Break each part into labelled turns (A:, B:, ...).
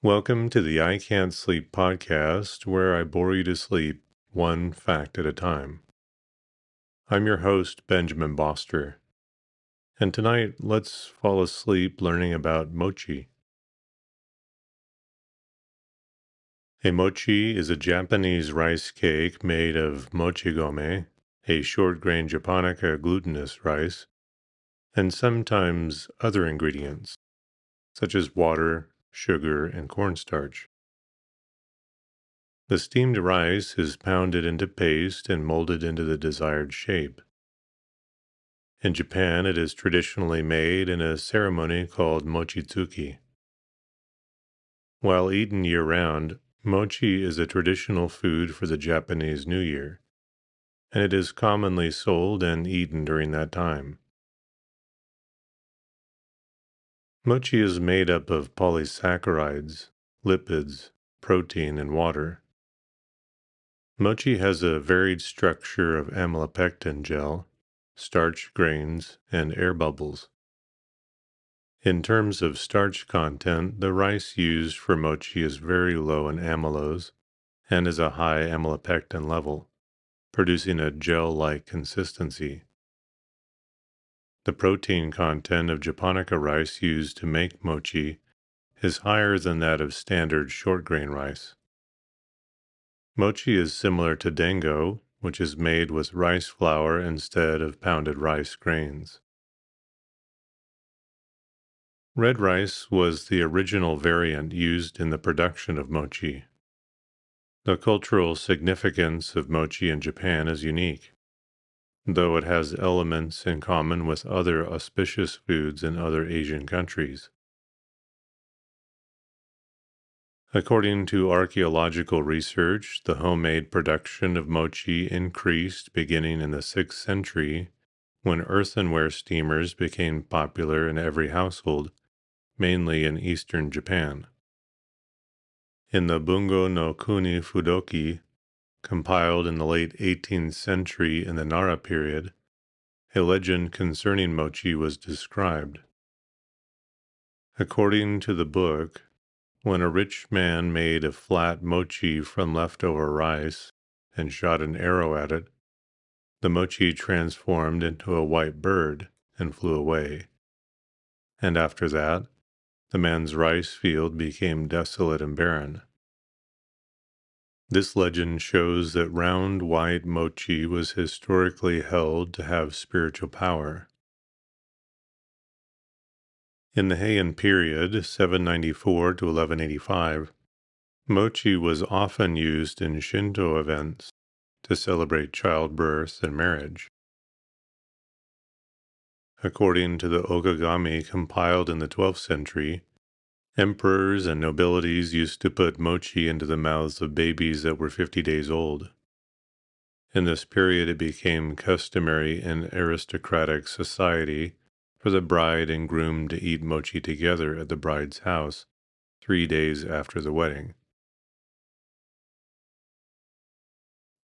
A: Welcome to the I Can't Sleep podcast, where I bore you to sleep one fact at a time. I'm your host, Benjamin Boster, and tonight let's fall asleep learning about mochi. A mochi is a Japanese rice cake made of mochigome, a short-grain japonica glutinous rice, and sometimes other ingredients, such as water, sugar, and cornstarch. The steamed rice is pounded into paste and molded into the desired shape. In Japan, it is traditionally made in a ceremony called mochitsuki. While eaten year-round, mochi is a traditional food for the Japanese New Year, and it is commonly sold and eaten during that time. Mochi is made up of polysaccharides, lipids, protein, and water. Mochi has a varied structure of amylopectin gel, starch grains, and air bubbles. In terms of starch content, the rice used for mochi is very low in amylose and is a high amylopectin level, producing a gel-like consistency. The protein content of japonica rice used to make mochi is higher than that of standard short grain rice. Mochi is similar to dango, which is made with rice flour instead of pounded rice grains. Red rice was the original variant used in the production of mochi. The cultural significance of mochi in Japan is unique, though it has elements in common with other auspicious foods in other Asian countries. According to archaeological research, the homemade production of mochi increased beginning in the 6th century when earthenware steamers became popular in every household, mainly in eastern Japan. In the Bungo no Kuni Fudoki, compiled in the late 18th century in the Nara period, a legend concerning mochi was described. According to the book, when a rich man made a flat mochi from leftover rice and shot an arrow at it, the mochi transformed into a white bird and flew away. And after that, the man's rice field became desolate and barren. This legend shows that round white mochi was historically held to have spiritual power. In the Heian period, 794 to 1185, mochi was often used in Shinto events to celebrate childbirth and marriage. According to the Okagami compiled in the 12th century, emperors and nobilities used to put mochi into the mouths of babies that were 50 days old. In this period, it became customary in aristocratic society for the bride and groom to eat mochi together at the bride's house 3 days after the wedding.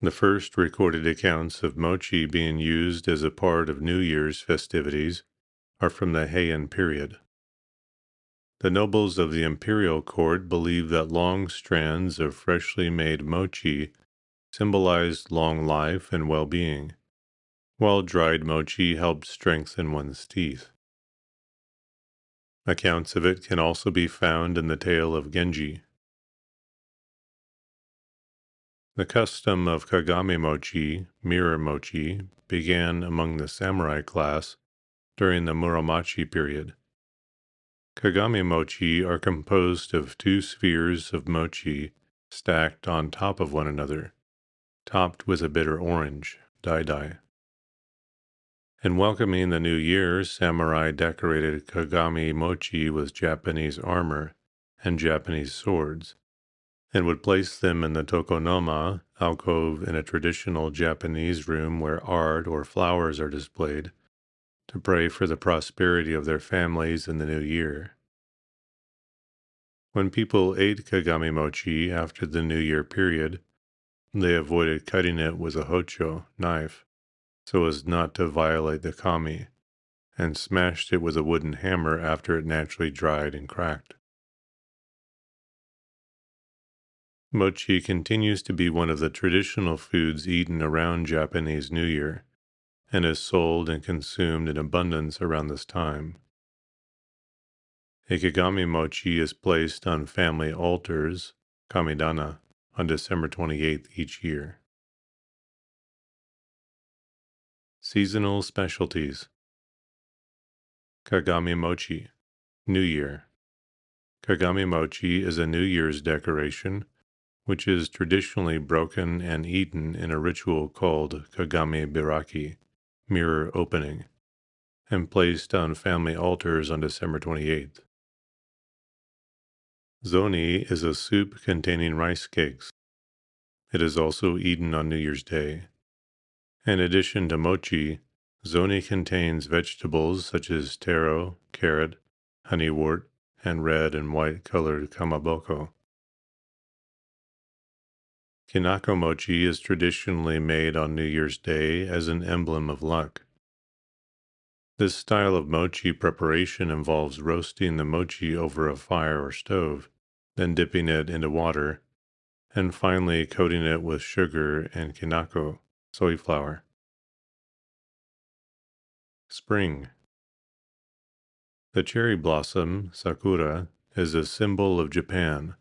A: The first recorded accounts of mochi being used as a part of New Year's festivities are from the Heian period. The nobles of the imperial court believed that long strands of freshly made mochi symbolized long life and well-being, while dried mochi helped strengthen one's teeth. Accounts of it can also be found in the tale of Genji. The custom of Kagami mochi, mirror mochi, began among the samurai class during the Muromachi period. Kagami mochi are composed of 2 spheres of mochi stacked on top of one another, topped with a bitter orange, dai. In welcoming the new year, samurai decorated Kagami mochi with Japanese armor and Japanese swords, and would place them in the tokonoma, alcove in a traditional Japanese room where art or flowers are displayed, to pray for the prosperity of their families in the new year. When people ate Kagami mochi after the New Year period, they avoided cutting it with a hocho knife so as not to violate the kami, and smashed it with a wooden hammer after it naturally dried and cracked. Mochi continues to be one of the traditional foods eaten around Japanese New Year and is sold and consumed in abundance around this time. Ikigami mochi is placed on family altars, kamidana, on December 28th each year. Seasonal specialties. Kagami mochi, New Year. Kagami mochi is a New Year's decoration, which is traditionally broken and eaten in a ritual called Kagami Biraki, mirror opening, and placed on family altars on December 28th. Zoni is a soup containing rice cakes. It is also eaten on New Year's Day. In addition to mochi, zoni contains vegetables such as taro, carrot, honeywort, and red and white colored kamaboko. Kinako mochi is traditionally made on New Year's Day as an emblem of luck. This style of mochi preparation involves roasting the mochi over a fire or stove, then dipping it into water, and finally coating it with sugar and kinako, soy flour. Spring. The cherry blossom, sakura, is a symbol of Japan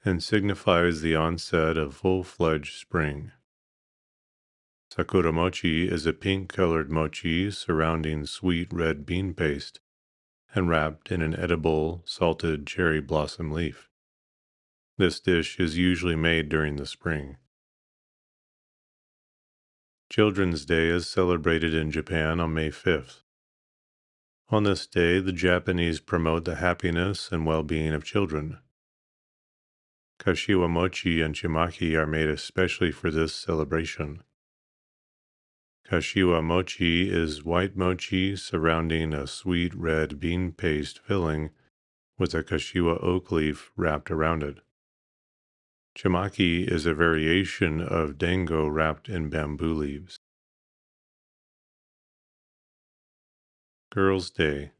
A: and signifies the onset of full-fledged spring. Sakura mochi is a pink-colored mochi surrounding sweet red bean paste and wrapped in an edible, salted cherry blossom leaf. This dish is usually made during the spring. Children's Day is celebrated in Japan on May 5th. On this day, the Japanese promote the happiness and well-being of children. Kashiwa mochi and chimaki are made especially for this celebration. Kashiwa mochi is white mochi surrounding a sweet red bean paste filling with a kashiwa oak leaf wrapped around it. Chimaki is a variation of dango wrapped in bamboo leaves. Girls' Day.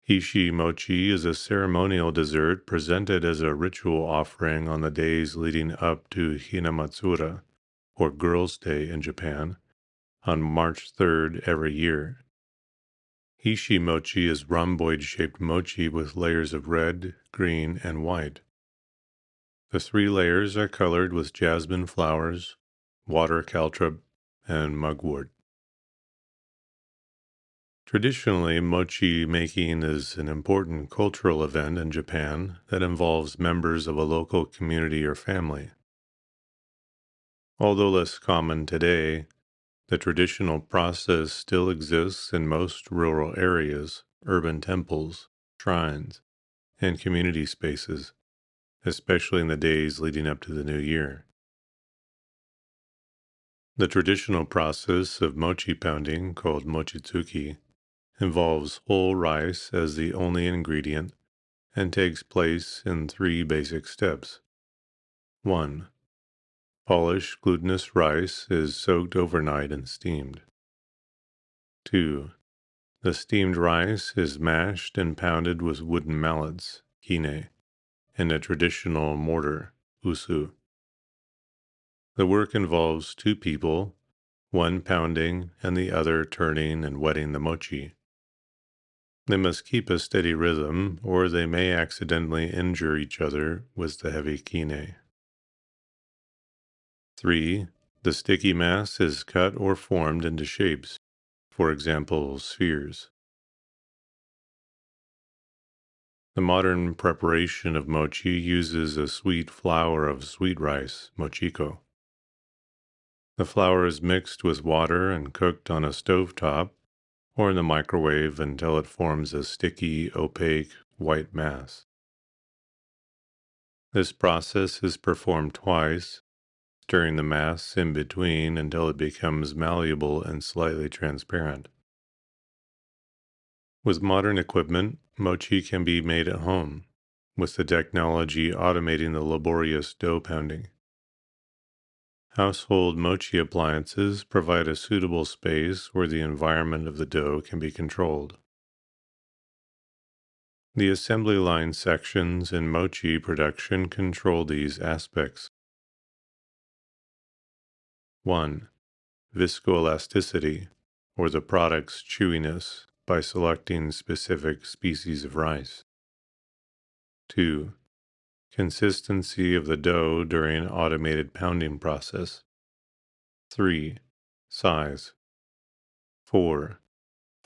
A: Hishi mochi is a ceremonial dessert presented as a ritual offering on the days leading up to Hinamatsura, or Girls' Day in Japan, on March 3rd every year. Hishi mochi is rhomboid-shaped mochi with layers of red, green, and white. The 3 layers are colored with jasmine flowers, water caltrop, and mugwort. Traditionally, mochi making is an important cultural event in Japan that involves members of a local community or family. Although less common today, the traditional process still exists in most rural areas, urban temples, shrines, and community spaces, especially in the days leading up to the new year. The traditional process of mochi pounding, called mochitsuki, involves whole rice as the only ingredient and takes place in 3 basic steps. 1. Polished glutinous rice is soaked overnight and steamed. 2. The steamed rice is mashed and pounded with wooden mallets, kine, in a traditional mortar, usu. The work involves 2 people, one pounding and the other turning and wetting the mochi. They must keep a steady rhythm, or they may accidentally injure each other with the heavy kine. 3. The sticky mass is cut or formed into shapes, for example, spheres. The modern preparation of mochi uses a sweet flour of sweet rice, mochiko. The flour is mixed with water and cooked on a stovetop or in the microwave until it forms a sticky, opaque, white mass. This process is performed twice, stirring the mass in between until it becomes malleable and slightly transparent. With modern equipment, mochi can be made at home, with the technology automating the laborious dough pounding. Household mochi appliances provide a suitable space where the environment of the dough can be controlled. The assembly line sections in mochi production control these aspects. 1. Viscoelasticity, or the product's chewiness, by selecting specific species of rice. 2. Consistency of the dough during automated pounding process. 3. Size. 4.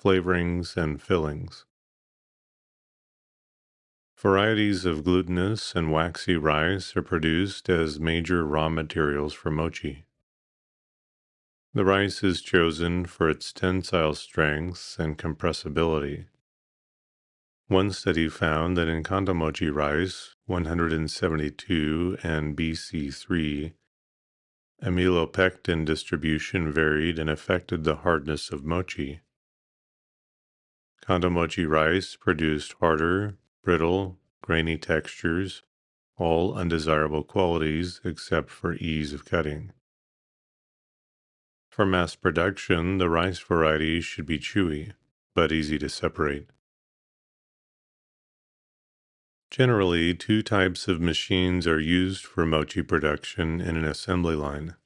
A: Flavorings and fillings. Varieties of glutinous and waxy rice are produced as major raw materials for mochi. The rice is chosen for its tensile strength and compressibility. One study found that in Kanda mochi rice 172 and BC3, amylopectin distribution varied and affected the hardness of mochi. Kanda mochi rice produced harder, brittle, grainy textures, all undesirable qualities except for ease of cutting. For mass production, the rice variety should be chewy, but easy to separate. Generally, two types of machines are used for mochi production in an assembly line.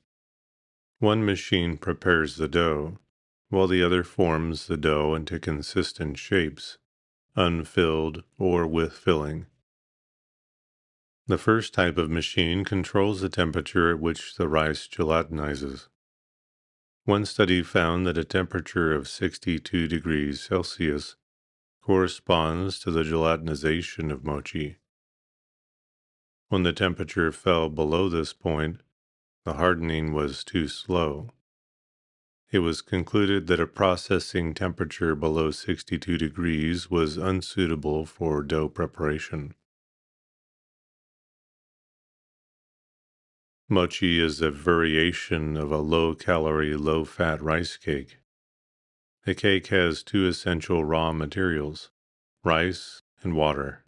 A: One machine prepares the dough, while the other forms the dough into consistent shapes, unfilled or with filling. The first type of machine controls the temperature at which the rice gelatinizes. One study found that a temperature of 62 degrees Celsius corresponds to the gelatinization of mochi. When the temperature fell below this point, the hardening was too slow. It was concluded that a processing temperature below 62 degrees was unsuitable for dough preparation. Mochi is a variation of a low-calorie, low-fat rice cake. The cake has two essential raw materials, rice and water.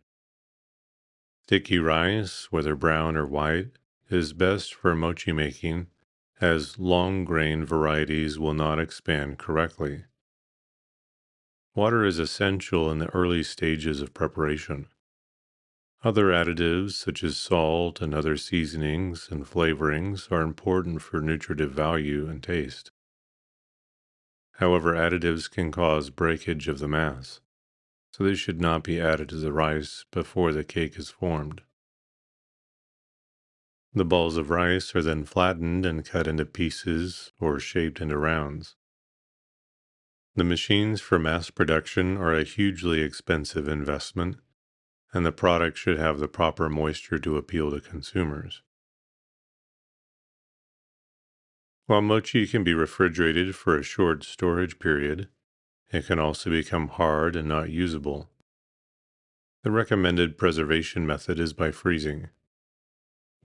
A: Sticky rice, whether brown or white, is best for mochi making, as long-grain varieties will not expand correctly. Water is essential in the early stages of preparation. Other additives, such as salt and other seasonings and flavorings, are important for nutritive value and taste. However, additives can cause breakage of the mass, so they should not be added to the rice before the cake is formed. The balls of rice are then flattened and cut into pieces or shaped into rounds. The machines for mass production are a hugely expensive investment, and the product should have the proper moisture to appeal to consumers. While mochi can be refrigerated for a short storage period, it can also become hard and not usable. The recommended preservation method is by freezing.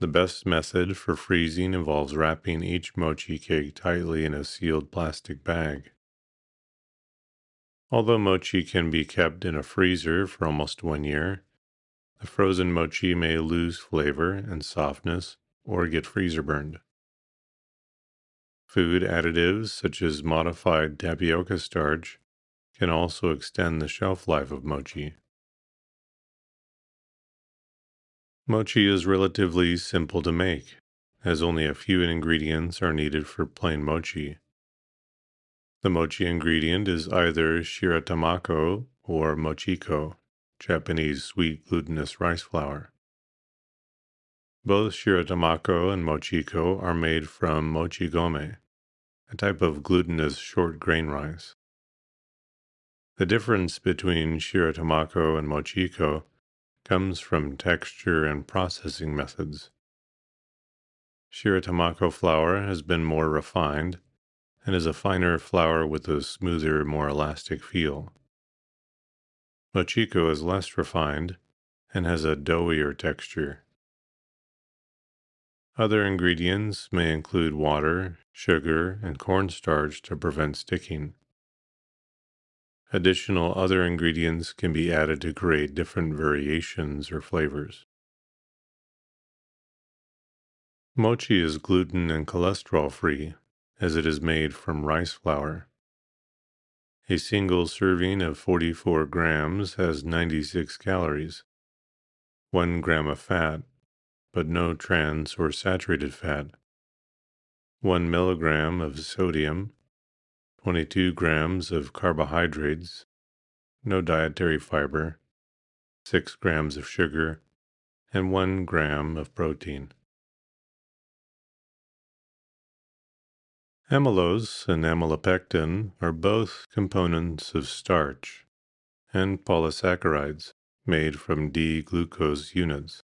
A: The best method for freezing involves wrapping each mochi cake tightly in a sealed plastic bag. Although mochi can be kept in a freezer for almost 1 year, the frozen mochi may lose flavor and softness or get freezer burned. Food additives such as modified tapioca starch can also extend the shelf life of mochi. Mochi is relatively simple to make, as only a few ingredients are needed for plain mochi. The mochi ingredient is either shiratamako or mochiko, Japanese sweet glutinous rice flour. Both shiratamako and mochiko are made from mochigome, a type of glutinous short grain rice. The difference between shiratamako and mochiko comes from texture and processing methods. Shiratamako flour has been more refined and is a finer flour with a smoother, more elastic feel. Mochiko is less refined and has a doughier texture. Other ingredients may include water, sugar, and cornstarch to prevent sticking. Additional other ingredients can be added to create different variations or flavors. Mochi is gluten and cholesterol free, as it is made from rice flour. A single serving of 44 grams has 96 calories, 1 gram of fat, but no trans or saturated fat, 1 milligram of sodium, 22 grams of carbohydrates, no dietary fiber, 6 grams of sugar, and 1 gram of protein. Amylose and amylopectin are both components of starch and polysaccharides made from D-glucose units.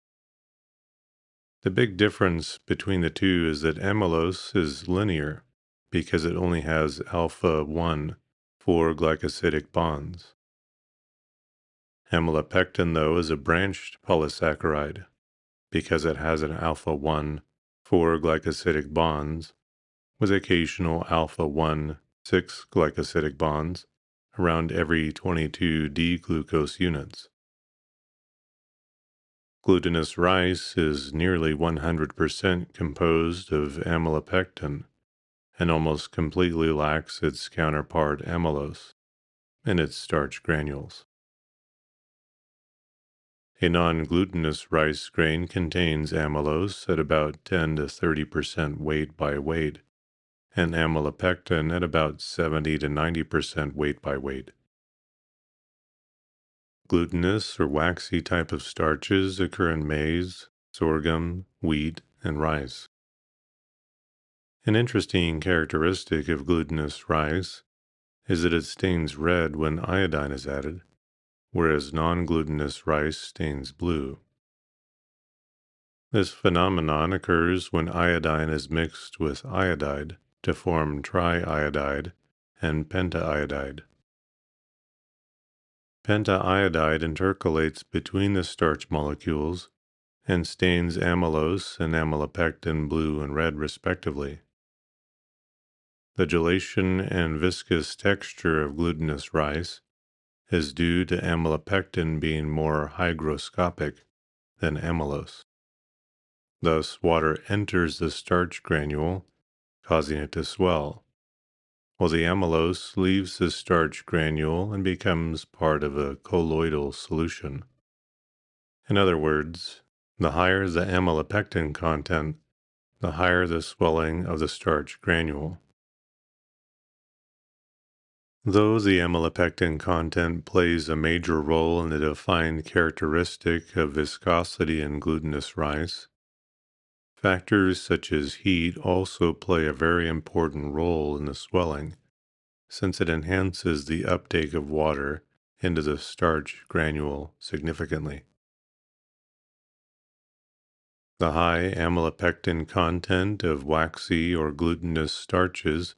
A: The big difference between the two is that amylose is linear because it only has alpha 1, 4 glycosidic bonds. Amylopectin, though, is a branched polysaccharide because it has an alpha 1, 4 glycosidic bonds with occasional alpha 1, 6 glycosidic bonds around every 22 D-glucose units. Glutinous rice is nearly 100% composed of amylopectin and almost completely lacks its counterpart amylose in its starch granules. A non-glutinous rice grain contains amylose at about 10 to 30% weight by weight, and amylopectin at about 70 to 90% weight by weight. Glutinous or waxy type of starches occur in maize, sorghum, wheat, and rice. An interesting characteristic of glutinous rice is that it stains red when iodine is added, whereas non-glutinous rice stains blue. This phenomenon occurs when iodine is mixed with iodide to form triiodide and pentaiodide. Pentaiodide intercalates between the starch molecules and stains amylose and amylopectin blue and red respectively. The gelation and viscous texture of glutinous rice is due to amylopectin being more hygroscopic than amylose. Thus, water enters the starch granule, causing it to swell, while the amylose leaves the starch granule and becomes part of a colloidal solution. In other words, the higher the amylopectin content, the higher the swelling of the starch granule. Though the amylopectin content plays a major role in the defined characteristic of viscosity in glutinous rice, factors such as heat also play a very important role in the swelling, since it enhances the uptake of water into the starch granule significantly. The high amylopectin content of waxy or glutinous starches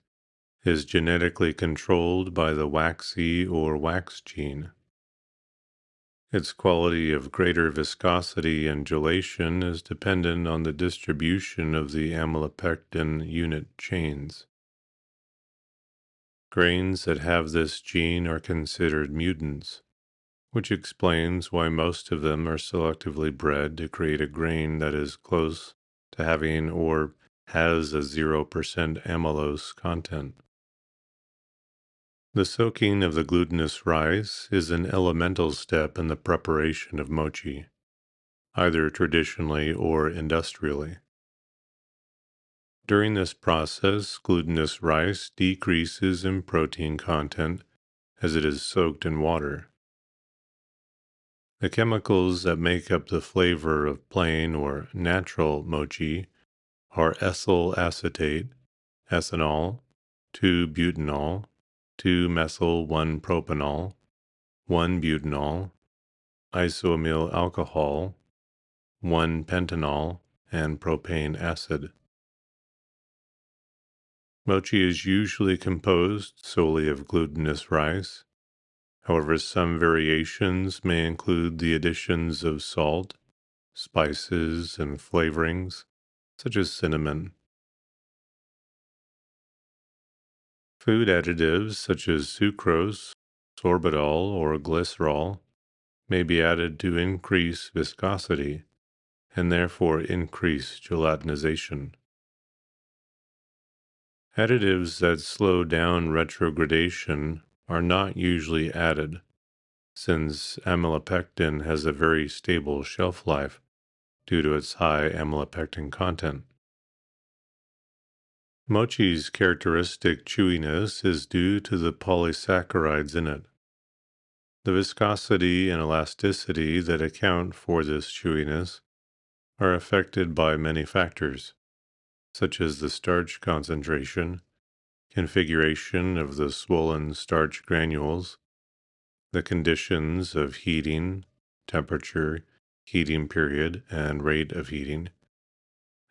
A: is genetically controlled by the waxy or wax gene. Its quality of greater viscosity and gelation is dependent on the distribution of the amylopectin unit chains. Grains that have this gene are considered mutants, which explains why most of them are selectively bred to create a grain that is close to having or has a 0% amylose content. The soaking of the glutinous rice is an elemental step in the preparation of mochi, either traditionally or industrially. During this process, glutinous rice decreases in protein content as it is soaked in water. The chemicals that make up the flavor of plain or natural mochi are ethyl acetate, ethanol, 2-butanol, 2-methyl-1-propanol, 1-butanol, isoamyl alcohol, 1-pentanol, and propane acid. Mochi is usually composed solely of glutinous rice. However, some variations may include the additions of salt, spices, and flavorings, such as cinnamon. Food additives such as sucrose, sorbitol, or glycerol may be added to increase viscosity and therefore increase gelatinization. Additives that slow down retrogradation are not usually added, since amylopectin has a very stable shelf life due to its high amylopectin content. Mochi's characteristic chewiness is due to the polysaccharides in it. The viscosity and elasticity that account for this chewiness are affected by many factors, such as the starch concentration, configuration of the swollen starch granules, the conditions of heating, temperature, heating period, and rate of heating,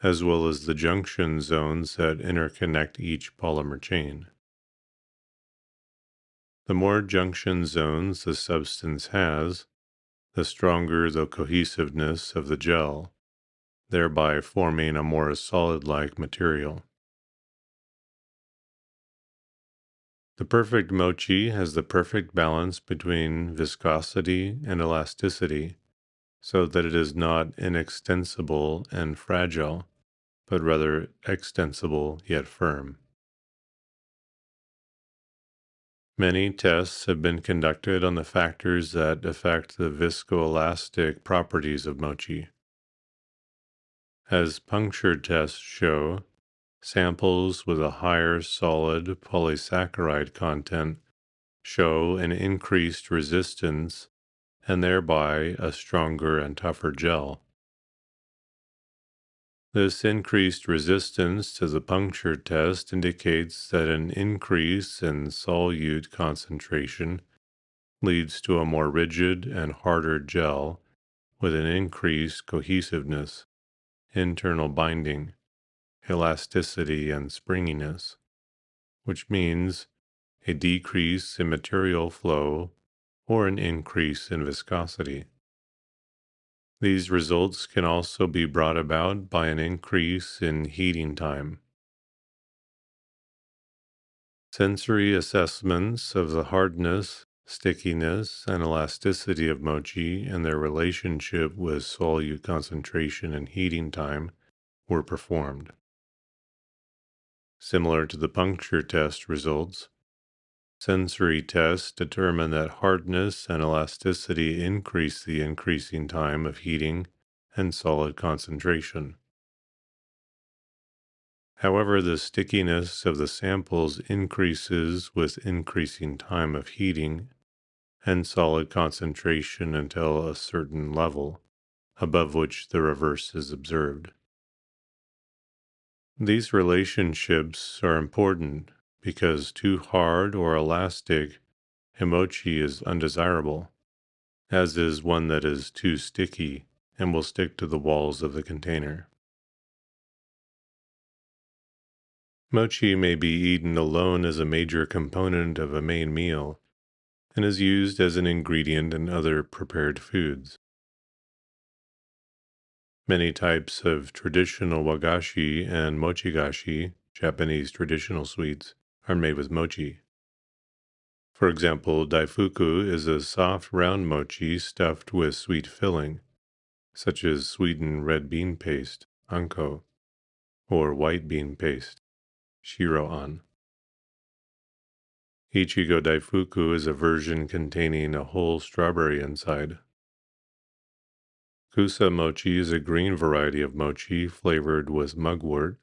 A: as well as the junction zones that interconnect each polymer chain. The more junction zones the substance has, the stronger the cohesiveness of the gel, thereby forming a more solid-like material. The perfect mochi has the perfect balance between viscosity and elasticity, so that it is not inextensible and fragile, but rather extensible yet firm. Many tests have been conducted on the factors that affect the viscoelastic properties of mochi. As puncture tests show, samples with a higher solid polysaccharide content show an increased resistance and thereby a stronger and tougher gel. This increased resistance to the puncture test indicates that an increase in solute concentration leads to a more rigid and harder gel with an increased cohesiveness, internal binding, elasticity, and springiness, which means a decrease in material flow or an increase in viscosity. These results can also be brought about by an increase in heating time. Sensory assessments of the hardness, stickiness, and elasticity of mochi and their relationship with solute concentration and heating time were performed. Similar to the puncture test results, sensory tests determine that hardness and elasticity increase the increasing time of heating and solid concentration. However, the stickiness of the samples increases with increasing time of heating and solid concentration until a certain level, above which the reverse is observed. These relationships are important because too hard or elastic mochi is undesirable, as is one that is too sticky and will stick to the walls of the container. Mochi may be eaten alone as a major component of a main meal and is used as an ingredient in other prepared foods. Many types of traditional wagashi and mochigashi, Japanese traditional sweets, are made with mochi. For example, daifuku is a soft round mochi stuffed with sweet filling, such as sweetened red bean paste, anko, or white bean paste, shiro-an. Ichigo daifuku is a version containing a whole strawberry inside. Kusa mochi is a green variety of mochi flavored with mugwort.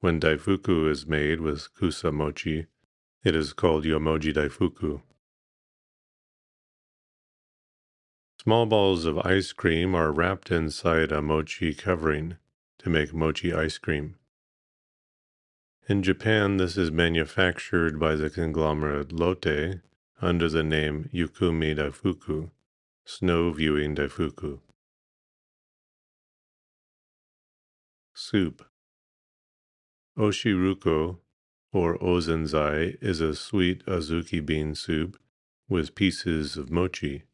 A: When daifuku is made with kusa mochi, it is called yomoji daifuku. Small balls of ice cream are wrapped inside a mochi covering to make mochi ice cream. In Japan, this is manufactured by the conglomerate Lotte under the name Yukumi Daifuku, snow viewing daifuku. Soup. Oshiruko, or ozenzai, is a sweet azuki bean soup with pieces of mochi.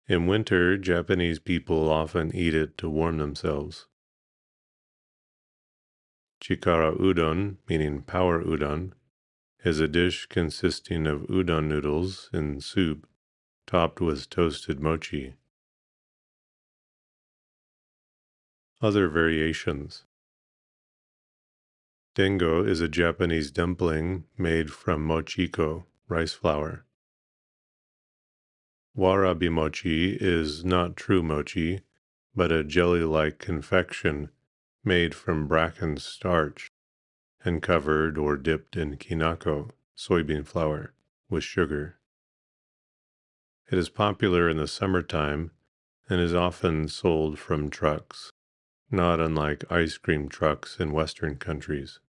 A: In winter, Japanese people often eat it to warm themselves. Chikara udon, meaning power udon, is a dish consisting of udon noodles in soup topped with toasted mochi. Other variations. Dengo is a Japanese dumpling made from mochiko, rice flour. Warabi mochi is not true mochi, but a jelly-like confection made from bracken starch and covered or dipped in kinako, soybean flour, with sugar. It is popular in the summertime and is often sold from trucks, not unlike ice cream trucks in Western countries.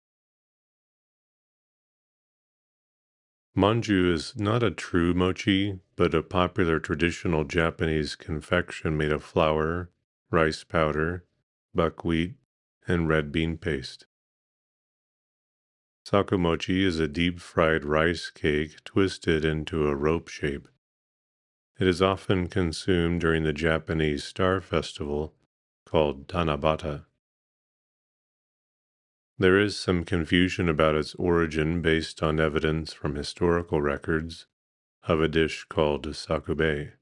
A: Manju is not a true mochi, but a popular traditional Japanese confection made of flour, rice powder, buckwheat, and red bean paste. Sakumochi is a deep-fried rice cake twisted into a rope shape. It is often consumed during the Japanese Star Festival called Tanabata. There is some confusion about its origin based on evidence from historical records of a dish called sakube,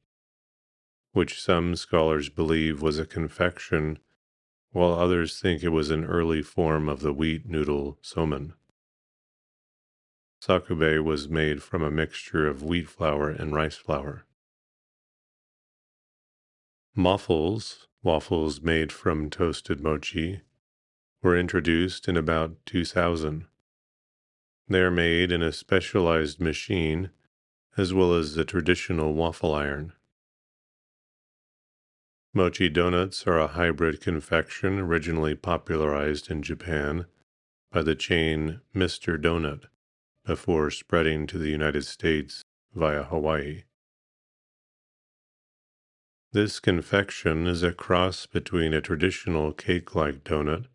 A: which some scholars believe was a confection, while others think it was an early form of the wheat noodle somen. Sakube was made from a mixture of wheat flour and rice flour. Muffles, waffles made from toasted mochi, were introduced in about 2000. They are made in a specialized machine as well as the traditional waffle iron. Mochi donuts are a hybrid confection originally popularized in Japan by the chain Mr. Donut before spreading to the United States via Hawaii. This confection is a cross between a traditional cake-like donut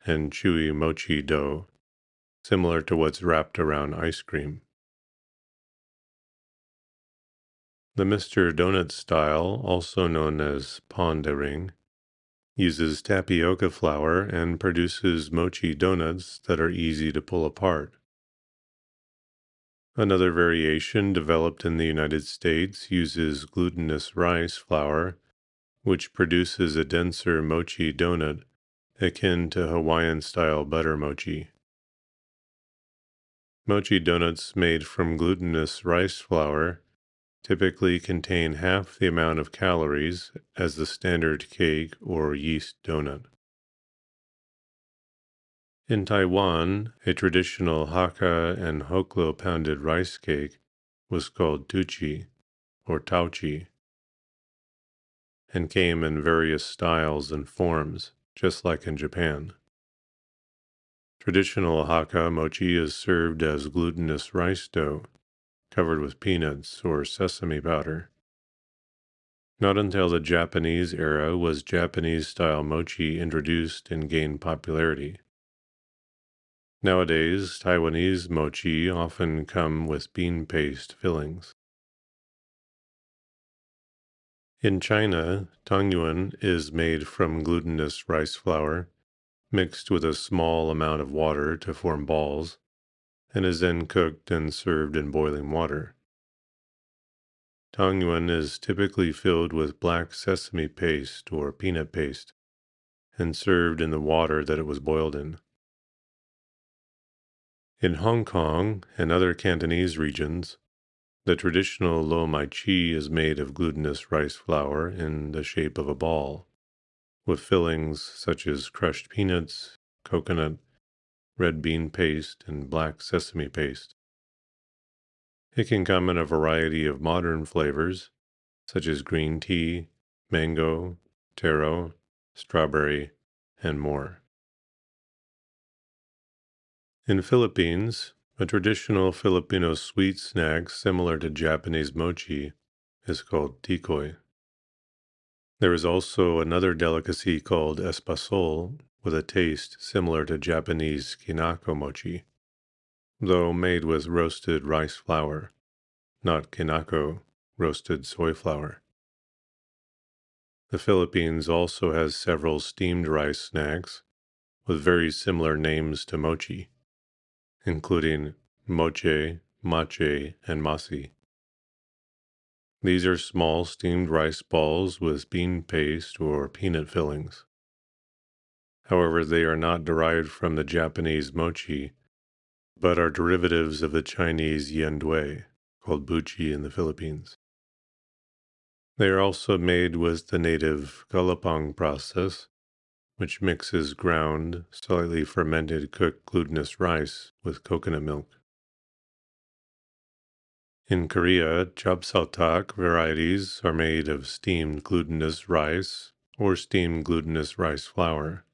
A: and chewy mochi dough, similar to what's wrapped around ice cream. The Mr. Donut style, also known as pondering, uses tapioca flour and produces mochi donuts that are easy to pull apart. Another variation developed in the United States uses glutinous rice flour, which produces a denser mochi donut akin to Hawaiian-style butter mochi. Mochi donuts made from glutinous rice flour typically contain half the amount of calories as the standard cake or yeast donut. In Taiwan, a traditional Hakka and Hoklo pounded rice cake was called tuchi or taochi and came in various styles and forms, just like in Japan. Traditional Hakka mochi is served as glutinous rice dough covered with peanuts or sesame powder. Not until the Japanese era was Japanese-style mochi introduced and gained popularity. Nowadays, Taiwanese mochi often come with bean paste fillings. In China, tangyuan is made from glutinous rice flour mixed with a small amount of water to form balls, and is then cooked and served in boiling water. Tangyuan is typically filled with black sesame paste or peanut paste and served in the water that it was boiled in. In Hong Kong and other Cantonese regions, the traditional lo mai chi is made of glutinous rice flour in the shape of a ball, with fillings such as crushed peanuts, coconut, red bean paste, and black sesame paste. It can come in a variety of modern flavors, such as green tea, mango, taro, strawberry, and more. In Philippines, a traditional Filipino sweet snack similar to Japanese mochi is called tikoy. There is also another delicacy called espasol with a taste similar to Japanese kinako mochi, though made with roasted rice flour, not kinako, roasted soy flour. The Philippines also has several steamed rice snacks with very similar names to mochi, including moche, mache, and masi. These are small steamed rice balls with bean paste or peanut fillings. However, they are not derived from the Japanese mochi, but are derivatives of the Chinese yendui, called buchi in the Philippines. They are also made with the native galapang process, which mixes ground, slightly fermented cooked glutinous rice with coconut milk. In Korea, chapsaltak varieties are made of steamed glutinous rice or steamed glutinous rice flour.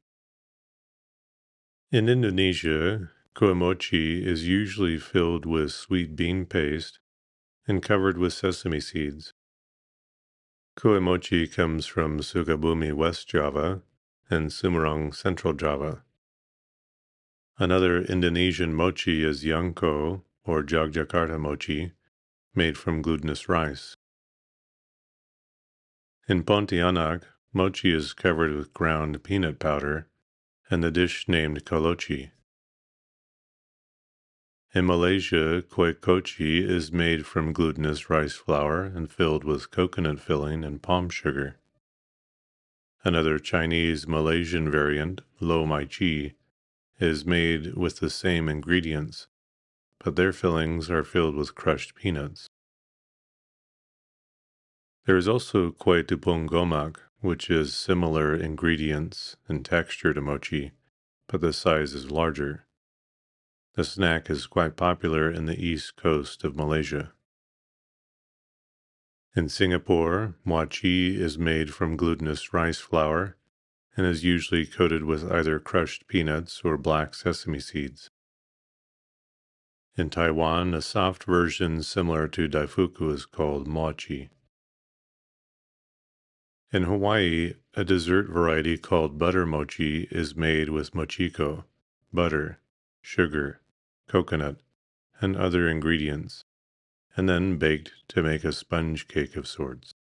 A: In Indonesia, kue mochi is usually filled with sweet bean paste and covered with sesame seeds. Kue mochi comes from Sukabumi, West Java, and Sumarang, Central Java. Another Indonesian mochi is yangko, or Jogjakarta mochi, made from glutinous rice. In Pontianak, mochi is covered with ground peanut powder and the dish named kolochi. In Malaysia, kue kochi is made from glutinous rice flour and filled with coconut filling and palm sugar. Another Chinese Malaysian variant, lo mai chi, is made with the same ingredients, but their fillings are filled with crushed peanuts. There is also kue tupung gomak, which is similar ingredients and texture to mochi, but the size is larger. The snack is quite popular in the east coast of Malaysia. In Singapore, mochi is made from glutinous rice flour and is usually coated with either crushed peanuts or black sesame seeds. In Taiwan, a soft version similar to daifuku is called mochi. In Hawaii, a dessert variety called butter mochi is made with mochiko, butter, sugar, coconut, and other ingredients, and then baked to make a sponge cake of sorts.